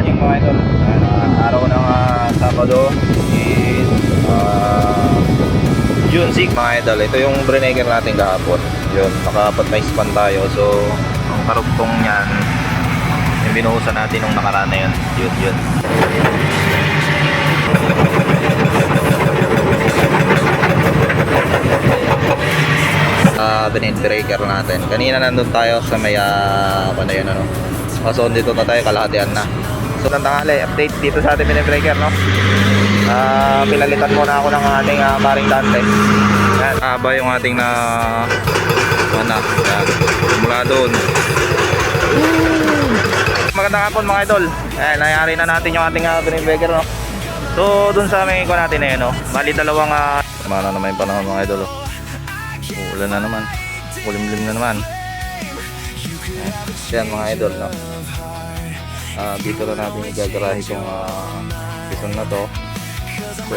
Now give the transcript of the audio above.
morning mga idol. Araw ng Sabado is June 6 mga idol. Ito yung Brenaker natin kahapon. Yun, naka-patay span tayo. So, ang karugtong niyan yung binuhusan natin nung nakaraan na yun. Yun. Breaker natin. Kanina nandun tayo sa may ano yun, ano. So, dito na tayo, kalahatian na. So, tanghali, update dito sa ating breaker, no? Pinalitan muna ako ng ating paring Dante. Yan, haba yung ating na yan, mula doon. Magandang hapon mga idol. Ayan, nangyari na natin yung ating breaker, no? So, dun sa aming iko natin eh, no? Bali dalawang mana naman yung panahon mga idol, oh. Ulan na naman. Kulimlim na naman. Yan mga idol, no? Dito na natin igagarahe yung season na to. So,